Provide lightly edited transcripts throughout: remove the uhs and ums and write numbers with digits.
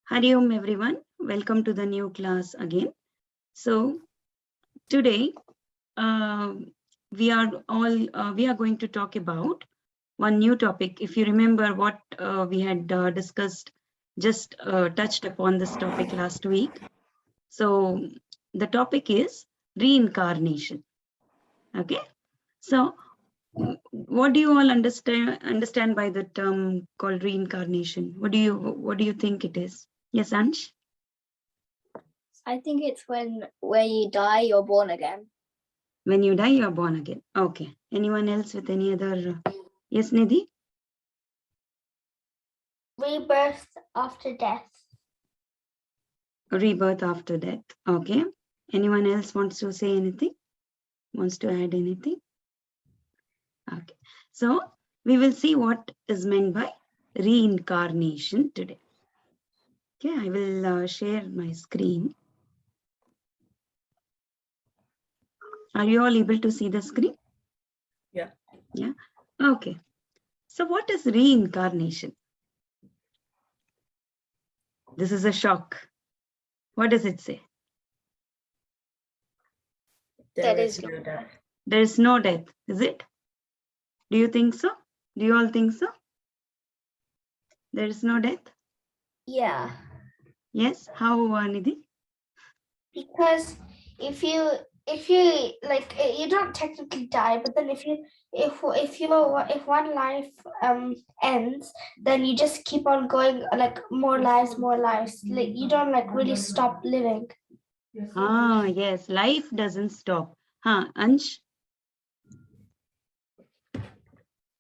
Hari Om everyone, welcome to the new class again. So today we are going to talk about one new topic. If you remember what we had discussed, just touched upon this topic last week. So the topic is reincarnation. Okay, so what do you all understand by the term called reincarnation? What do you think it is? Yes, Ansh? I think it's when you die, you're born again. When you die, you are born again. Okay. Anyone else with any other? Yes, Nidhi? Rebirth after death. Rebirth after death. Okay. Anyone else wants to say anything? Wants to add anything? Okay. So we will see what is meant by reincarnation today. Okay, I will share my screen. Are you all able to see the screen? Yeah. Yeah. Okay. So what is reincarnation? This is a shock. What does it say? There is no death. There is no death, is it? Do you think so? Do you all think so? There is no death? Yeah, Yes. How, Nidhi? because if you like, you don't technically die, but then if one life ends, then you just keep on going, like more lives. Like you don't like really stop living. Ah, yes. Life doesn't stop. Ansh?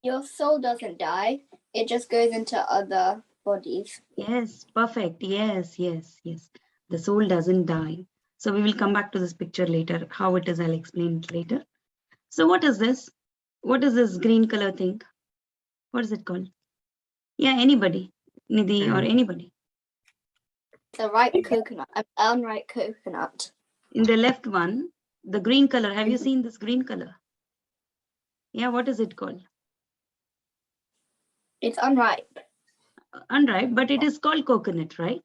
Your soul doesn't die. It just goes into other bodies. Yes, perfect. Yes. The soul doesn't die. So we will come back to this picture later. How it is, I'll explain it later. So what is this? What is this green color thing? What is it called? Yeah, anybody? Nidhi or anybody? The ripe coconut, an unripe coconut. In the left one, the green color. Have you seen this green color? Yeah, what is it called? It's unripe. Unripe, but it is called coconut, right?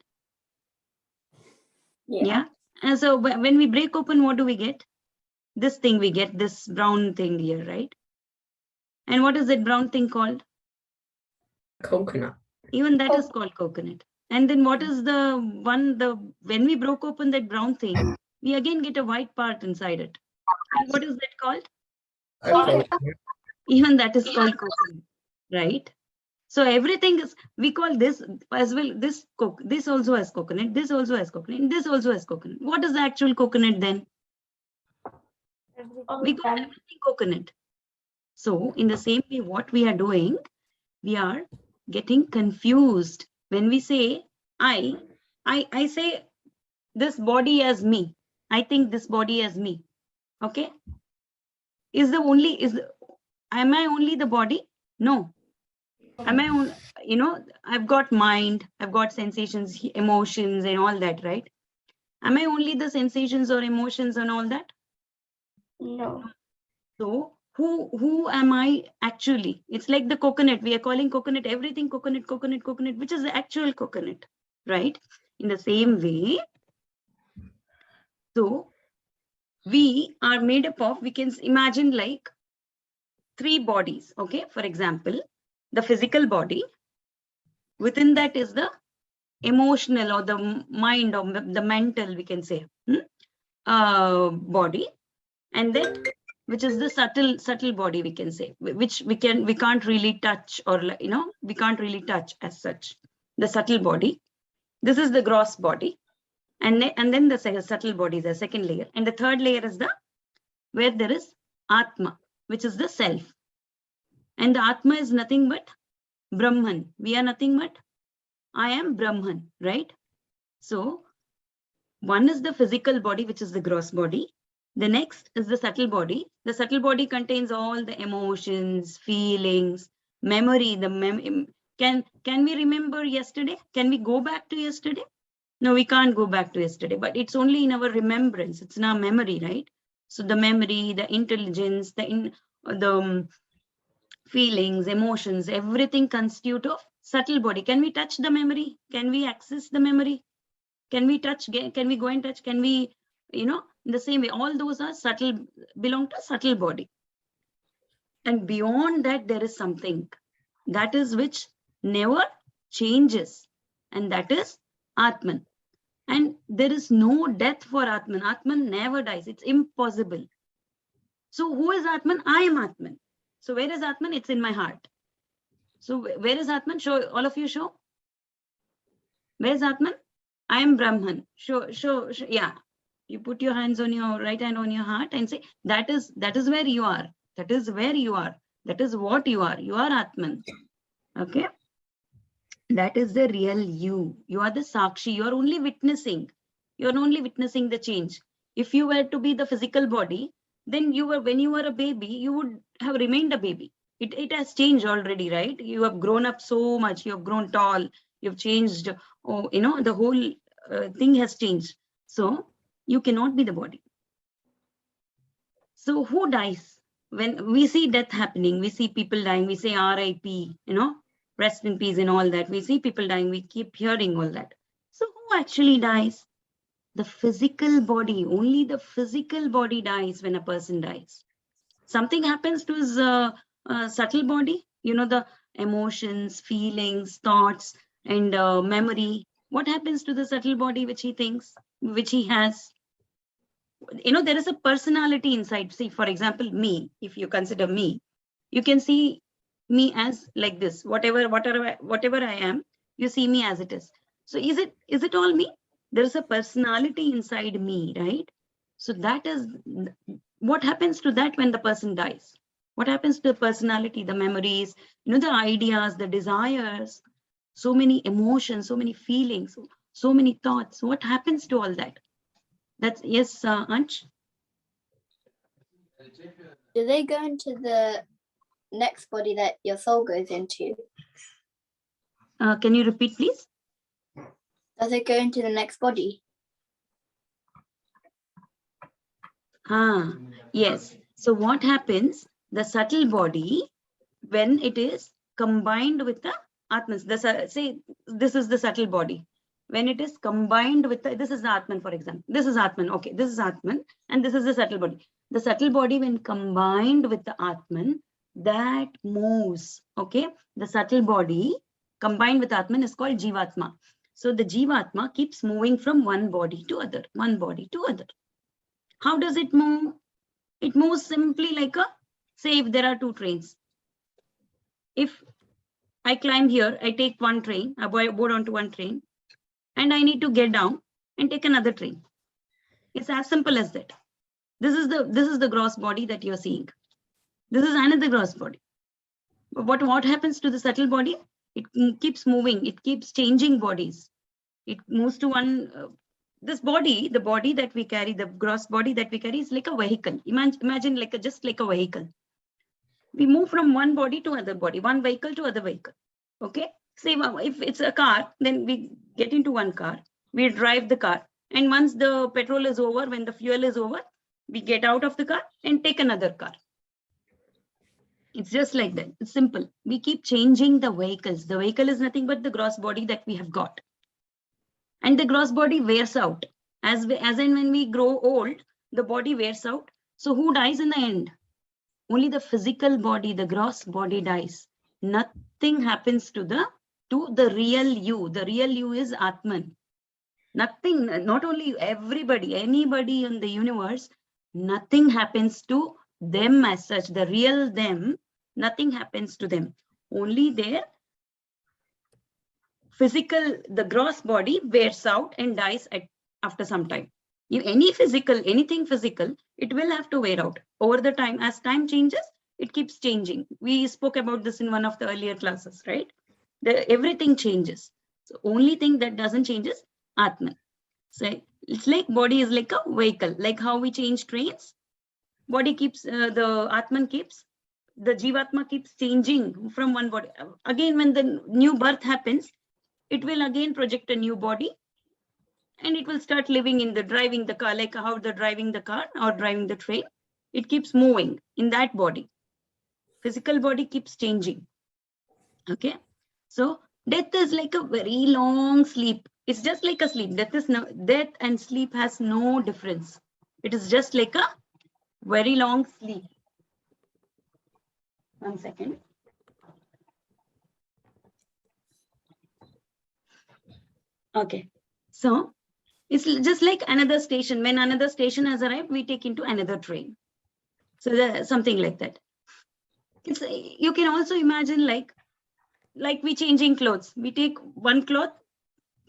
Yeah. And so when we break open, what do we get? This thing we get, this brown thing here, right? And what is that brown thing called? Coconut. Even that is called coconut. And then what is the one, when we broke open that brown thing, we again get a white part inside it. And what is that called? Coconut. Even that is called coconut, right? So everything is, we call this as well, this also has coconut, this also has coconut, this also has coconut. What is the actual coconut then? We call everything coconut. So in the same way, what we are doing, we are getting confused. When we say, I say this body as me. I think this body as me. Okay. Am I only the body? No. Am I on, I've got mind, I've got sensations, emotions and all that, right? Am I only the sensations or emotions and all that? No. So who am I actually? It's like the coconut. We are calling coconut everything coconut, which is the actual coconut, right? In the same way, so we are made up of, we can imagine like 3 bodies, okay? For example, the physical body, within that is the emotional or the mind or the mental, we can say, body, and then which is the subtle body, we can say, which we can't really touch, or we can't really touch as such. The subtle body, this is the gross body, and then the subtle body, the second layer, and the third layer is the where there is Atma, which is the self, and the Atma is nothing but Brahman. We are nothing but I am Brahman, right? So one is the physical body, which is the gross body. The next is the subtle body. The subtle body contains all the emotions, feelings, memory. Can we remember yesterday? Can we go back to yesterday? No, we can't go back to yesterday, but it's only in our remembrance. It's in our memory, right? So the memory, the intelligence, the feelings, emotions, everything constitute of subtle body. Can we touch the memory? Can we access the memory? Can we touch? Can we go and touch? Can we, in the same way, all those are subtle, belong to subtle body. And beyond that, there is something that is which never changes, and that is Atman. And there is no death for Atman. Atman never dies. It's impossible. So who is Atman? I am Atman. So where is Atman? It's in my heart. So where is Atman? Show, all of you show. Where is Atman? I am Brahman. Show, yeah. You put your hands on your right hand on your heart and say, that is where you are. That is where you are. That is what you are. You are Atman. Okay. That is the real you. You are the Sakshi. You are only witnessing. You are only witnessing the change. If you were to be the physical body, then when you were a baby, you would have remained a baby. It has changed already, right? You have grown up so much. You have grown tall. You've changed. Oh, the whole thing has changed. So you cannot be the body. So who dies? When we see death happening, we see people dying, we say RIP, rest in peace and all that. We see people dying, we keep hearing all that. So who actually dies? The physical body. Only the physical body dies when a person dies. Something happens to his subtle body, the emotions, feelings, thoughts, and memory. What happens to the subtle body which he thinks, which he has? There is a personality inside. See, for example, me, if you consider me, you can see me as like this. Whatever I am, you see me as it is. So is it all me? There is a personality inside me, right? So that is what happens to that when the person dies. What happens to the personality, the memories, the ideas, the desires, so many emotions, so many feelings, so many thoughts. What happens to all that? That's yes, Ansh. Do they go into the next body that your soul goes into? Can you repeat, please? Does it go into the next body? Yes. So what happens? The subtle body, when it is combined with the Atman, say this is the subtle body. When it is combined with this is the Atman, for example. This is Atman. Okay, this is Atman, and this is the subtle body. The subtle body, when combined with the Atman, that moves. Okay, the subtle body combined with Atman is called Jivatma. So the Jivatma keeps moving from one body to other, one body to other. How does it move? It moves simply like say if there are two trains. If I climb here, I take one train, I board onto one train, and I need to get down and take another train. It's as simple as that. This is the gross body that you're seeing. This is another gross body. But what happens to the subtle body? It keeps moving. It keeps changing bodies. It moves to one. This body, the body that we carry, the gross body that we carry, is like a vehicle. Imagine just like a vehicle. We move from one body to other body, one vehicle to other vehicle. Okay. Say if it's a car, then we get into one car. We drive the car, and once the petrol is over, when the fuel is over, we get out of the car and take another car. It's just like that. It's simple. We keep changing the vehicles. The vehicle is nothing but the gross body that we have got. And the gross body wears out. As in when we grow old, the body wears out. So who dies in the end? Only the physical body, the gross body dies. Nothing happens to the real you. The real you is Atman. Nothing, not only everybody, anybody in the universe, nothing happens to them as such. The real them, nothing happens to them. Only their physical, the gross body wears out and dies after some time. Anything physical, it will have to wear out over the time. As time changes, it keeps changing. We spoke about this in one of the earlier classes, right? Everything changes. So only thing that doesn't change is Atman. So it's like body is like a vehicle, like how we change trains. Body keeps, the Atman keeps, the Jivatma keeps changing from one body. Again, when the new birth happens, it will again project a new body, and it will start living in driving the car, like how driving the car or driving the train. It keeps moving in that body. Physical body keeps changing. Okay. So Death is like a very long sleep. It's just like a sleep. Death and sleep has no difference. It is just like a very long sleep. 1 second. Okay. So it's just like another station. When another station has arrived, we take into another train. So something like that. It's, you can also imagine like we changing clothes. We take one cloth,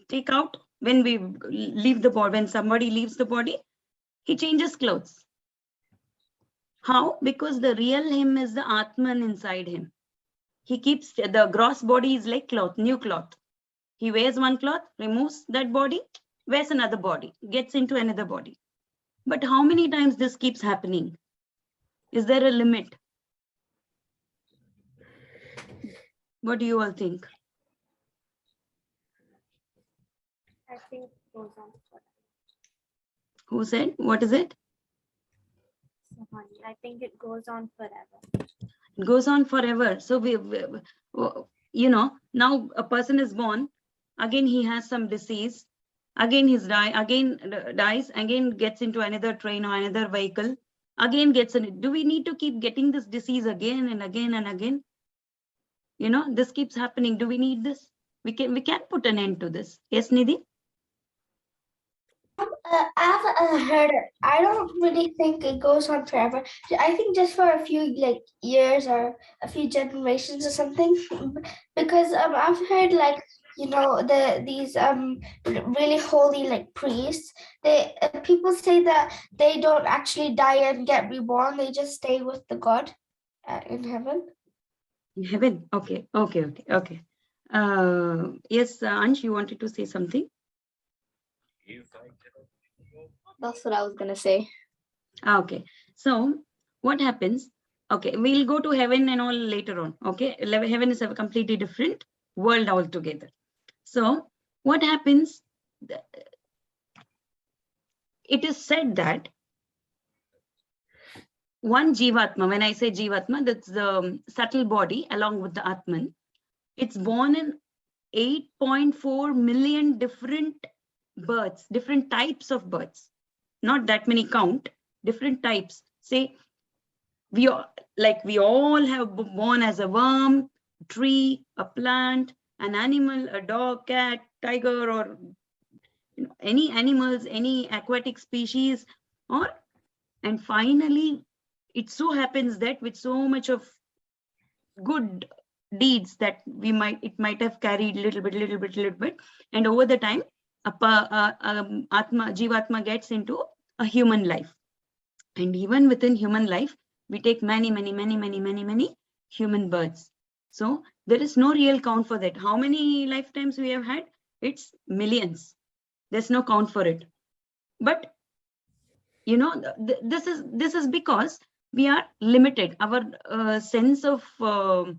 take out when we leave the body. When somebody leaves the body, he changes clothes. How? Because the real him is the Atman inside him. He keeps the gross body is like cloth, new cloth. He wears one cloth, removes that body, wears another body, gets into another body. But how many times this keeps happening? Is there a limit? What do you all think? I think it goes on forever. Who said? What is it? I think it goes on forever. It goes on forever. So you know, now a person is born, again he has some disease, again dies, again gets into another train or another vehicle, again gets in it. Do we need to keep getting this disease again and again and again? You know, this keeps happening. Do we need this? We can put an end to this. Yes, Nidhi? I've heard it. I don't really think it goes on forever. I think just for a few like years or a few generations or something. Because I've heard like these really holy like priests. They people say that they don't actually die and get reborn. They just stay with the God in heaven. In heaven. Okay. Yes, Ansh, you wanted to say something? That's what I was gonna say. Okay. So what happens? Okay, we'll go to heaven and all later on. Okay, heaven is a completely different world altogether. So what happens? It is said that one Jivatma, when I say Jivatma, that's the subtle body along with the Atman. It's born in 8.4 million different births, different types of births. Not that many count, different types. Say, we all have born as a worm, tree, a plant, an animal, a dog, cat, tiger, or any animals, any aquatic species, and finally, it so happens that with so much of good deeds that it might have carried little bit, and over the time, Jivatma gets into a human life. And even within human life, we take many human births. So there is no real count for that. How many lifetimes we have had? It's millions. There's no count for it. But you know, this is because we are limited. Our sense of the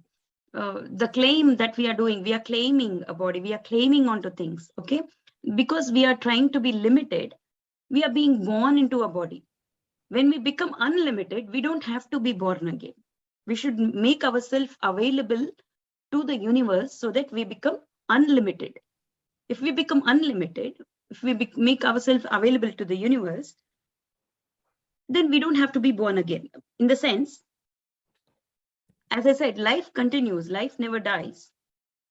claim that we are doing, we are claiming a body, we are claiming onto things. Okay, because we are trying to be limited, we are being born into a body. When we become unlimited, we don't have to be born again. We should make ourselves available to the universe so that we become unlimited. If we become unlimited, if we make ourselves available to the universe, then we don't have to be born again. In the sense, as I said, life continues, life never dies.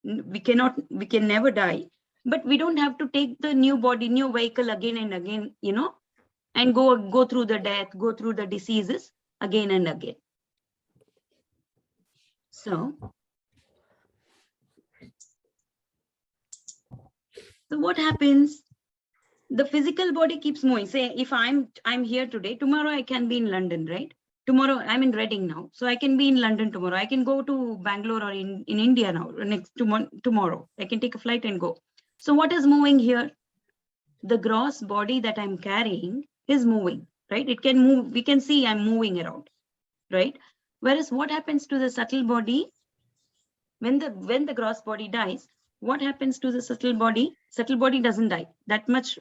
We can never die, but we don't have to take the new body, new vehicle again and again, you know, and go through the death, go through the diseases again and again. So what happens? The physical body keeps moving. Say if I'm here today, tomorrow I can be in London, right? Tomorrow I'm in Reading now, so I can be in London tomorrow. I can go to Bangalore or in India now. Tomorrow I can take a flight and go. So what is moving here? The gross body that I'm carrying is moving, right? It can move. We can see I'm moving around, right? Whereas what happens to the subtle body when the gross body dies? What happens to the subtle body? Subtle body doesn't die. That much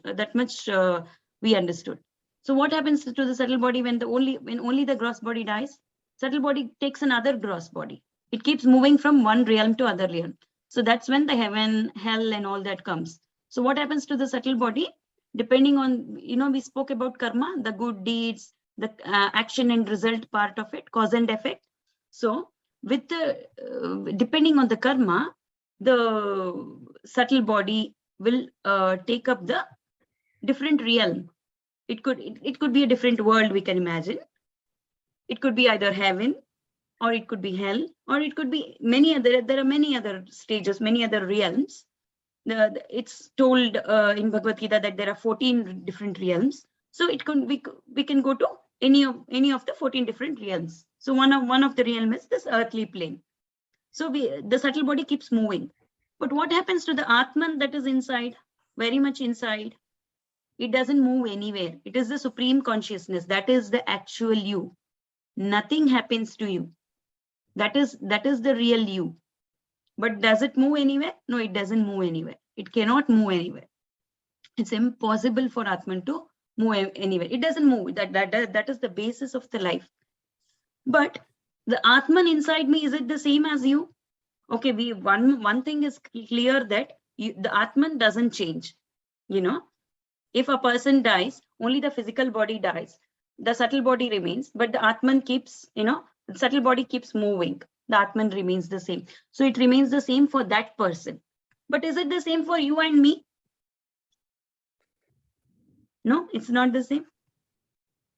we understood. So what happens to the subtle body when only the gross body dies? Subtle body takes another gross body. It keeps moving from one realm to other realm. So that's when the heaven, hell, and all that comes. So what happens to the subtle body? Depending on, we spoke about karma, the good deeds, the action and result part of it, cause and effect. So with the depending on the karma, the subtle body will take up the different realm. It could be a different world, we can imagine. It could be either heaven, or it could be hell, or it could be many other. There are many other stages, many other realms. It's told in Bhagavad Gita that there are 14 different realms. So it can we can go to any of the 14 different realms. So one of the realm is this earthly plane. So the subtle body keeps moving. But what happens to the Atman that is inside, very much inside? It doesn't move anywhere. It is the supreme consciousness. That is the actual you. Nothing happens to you. That is the real you. But does it move anywhere? No, it doesn't move anywhere. It cannot move anywhere. It's impossible for Atman to move anywhere. It doesn't move. That is the basis of the life. But the Atman inside me, is it the same as you? Okay, one thing is clear, that the Atman doesn't change. If a person dies, only the physical body dies. The subtle body remains, but the Atman keeps, the subtle body keeps moving. The Atman remains the same. So it remains the same for that person. But is it the same for you and me? No, it's not the same.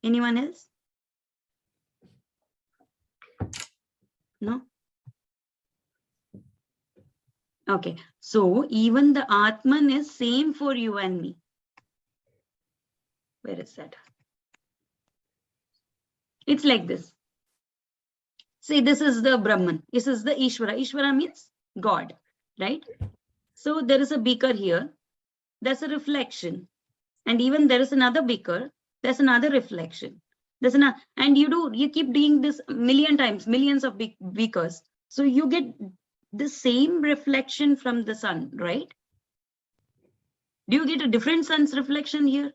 Anyone else? No? Okay, so even the Atman is same for you and me. Where is that? It's like this. See, this is the Brahman. This is the Ishvara. Ishvara means God, right? So there is a beaker here. There's a reflection. And even there is another beaker. There's another reflection. There's another, and you keep doing this million times, millions of beakers. So you get the same reflection from the sun, right? Do you get a different sun's reflection here?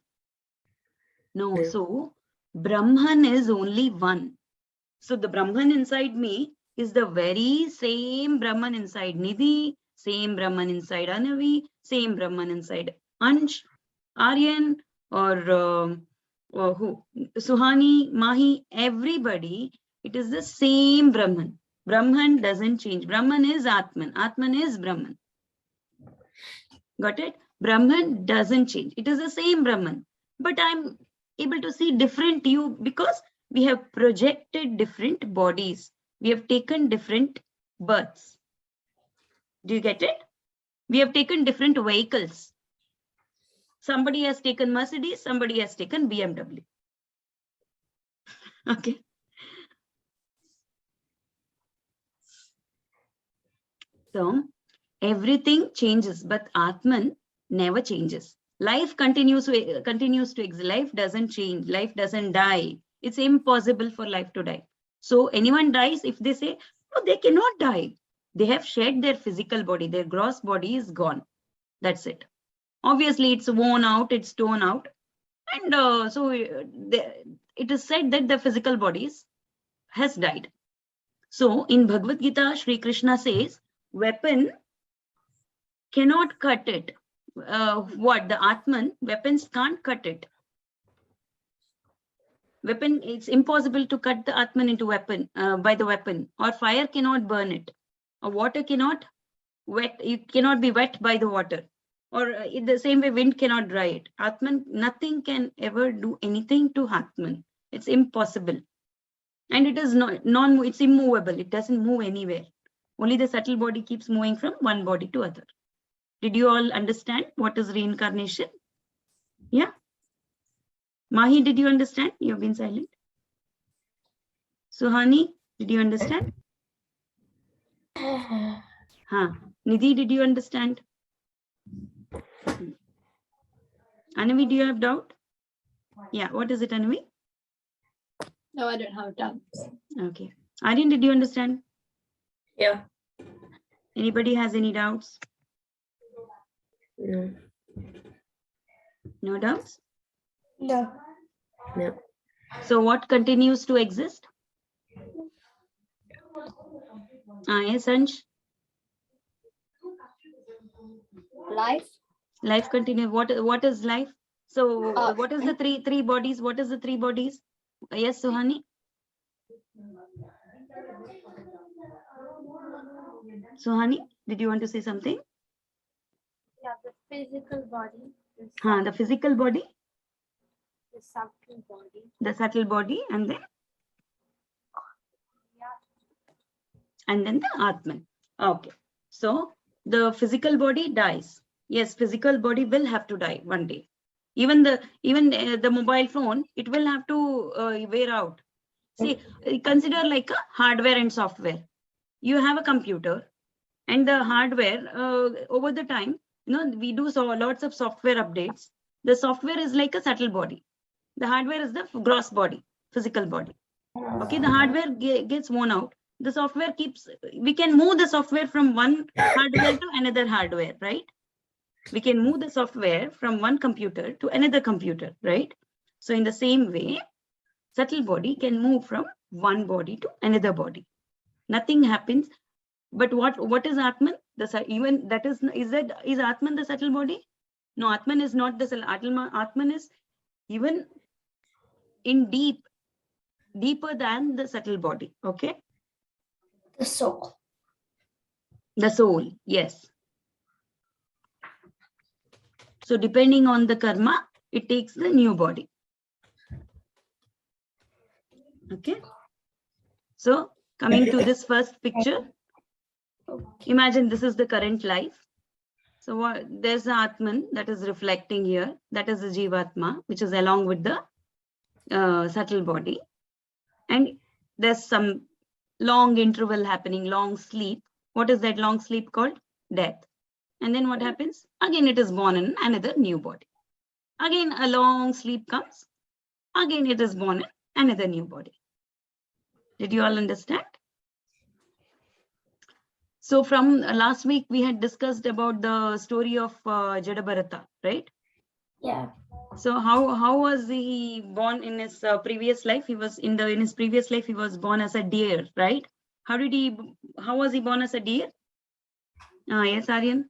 No. No. So Brahman is only one. So the Brahman inside me is the very same Brahman inside Nidhi, same Brahman inside Anavi, same Brahman inside Ansh, Aryan, or who? Suhani, Mahi, everybody. It is the same Brahman. Brahman doesn't change. Brahman is Atman. Atman is Brahman. Got it? Brahman doesn't change. It is the same Brahman. But I'm able to see different you because we have projected different bodies. We have taken different births. Do you get it? We have taken different vehicles. Somebody has taken Mercedes, somebody has taken BMW. Okay. So everything changes, but Atman never changes. Life continues to exist. Life doesn't change. Life doesn't die. It's impossible for life to die. So anyone dies, if they say, no, they cannot die. They have shed their physical body. Their gross body is gone. That's it. Obviously, it's worn out, it's torn out. And it is said that the physical body has died. So in Bhagavad Gita, Sri Krishna says, weapon cannot cut it. The Atman, weapons can't cut it. Weapon, it's impossible to cut the Atman into weapon by the weapon, or fire cannot burn it, or water cannot it cannot be wet by the water, or in the same way wind cannot dry it. Atman, nothing can ever do anything to Atman. It's impossible. And it is it's immovable. It doesn't move anywhere. Only the subtle body keeps moving from one body to other. Did you all understand what is reincarnation? Yeah. Mahi, did you understand? You've been silent. Suhani, did you understand? Nidhi, did you understand? Anavi, do you have doubt? Yeah, what is it, Anavi? No, I don't have doubts. Okay. Aryan, did you understand? Yeah. Anybody has any doubts? No. No doubts? No. No. So what continues to exist? Yes, Ansh? Life. Life continues. What is life? So Uh, what is the three bodies? What is the three bodies? Yes, Suhani. Suhani, did you want to say something? Yeah, the physical body, The physical body, the subtle body, the subtle body, and then the Atman. Okay. So the physical body dies. Yes, physical body will have to die one day. Even the mobile phone, it will have to wear out. See, consider like a hardware and software. You have a computer, and the hardware over the time, we do lots of software updates. The software is like a subtle body. The hardware is the gross body, physical body. Okay, the hardware gets worn out. The software keeps, we can move the software from one hardware to another hardware, right? We can move the software from one computer to another computer, right? So in the same way, subtle body can move from one body to another body. Nothing happens. But what is Atman? Even that is Atman the subtle body? No, Atman is not the subtle. Atman is even in deeper than the subtle body. Okay, the soul. the soul. Yes. So depending on the karma, it takes the new body. Okay. So coming to this first picture, imagine this is the current life. So there's the Atman that is reflecting here. That is the Jivatma, which is along with the subtle body. And there's some long interval happening, long sleep. What is that long sleep called? Death. And then what happens? Again, it is born in another new body. Again, a long sleep comes. Again, it is born in another new body. Did you all understand? So from last week, we had discussed about the story of Jadabharata, right? Yeah. So how was he born in his previous life? He was in his previous life, he was born as a deer, right? How was he born as a deer? Yes, Aryan.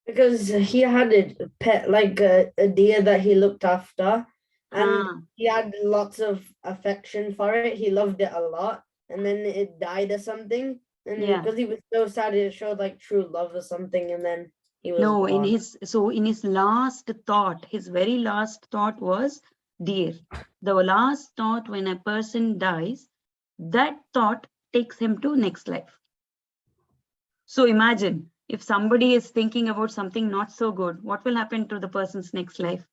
Because he had a pet, like a deer that he looked after, and he had lots of affection for it. He loved it a lot, and then it died or something. And Yeah. because he was so sad, it showed like true love or something, and then he was No, born. in his last thought, his very last thought was deer. The last thought when a person dies, that thought takes him to next life. So imagine if somebody is thinking about something not so good, what will happen to the person's next life?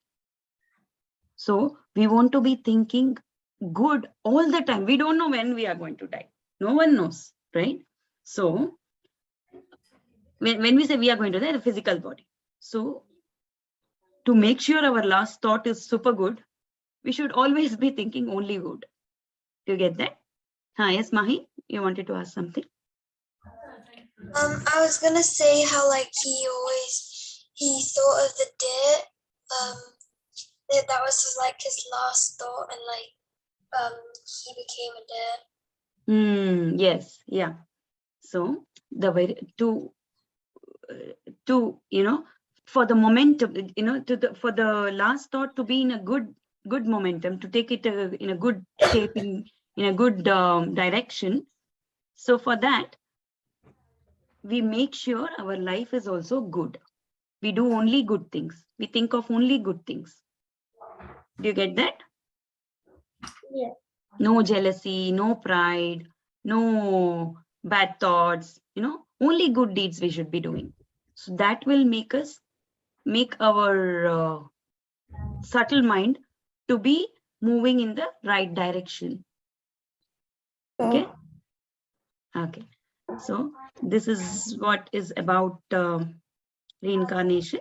So we want to be thinking good all the time. We don't know when we are going to die. No one knows, right? So when we say we are going to die, the physical body. So to make sure our last thought is super good, we should always be thinking only good. Do you get that? Yes, Mahi, you wanted to ask something? I was gonna say how like he thought of the deer. That was like his last thought, and like he became a deer. Yes, yeah. So the way to for the momentum, for the last thought to be in a good momentum, to take it in a good shape, in a good direction. So for that, we make sure our life is also good. We do only good things. We think of only good things. Do you get that? Yeah. No jealousy, no pride, no bad thoughts, only good deeds we should be doing. So that will make our subtle mind to be moving in the right direction. Okay. Okay. So this is what is about reincarnation.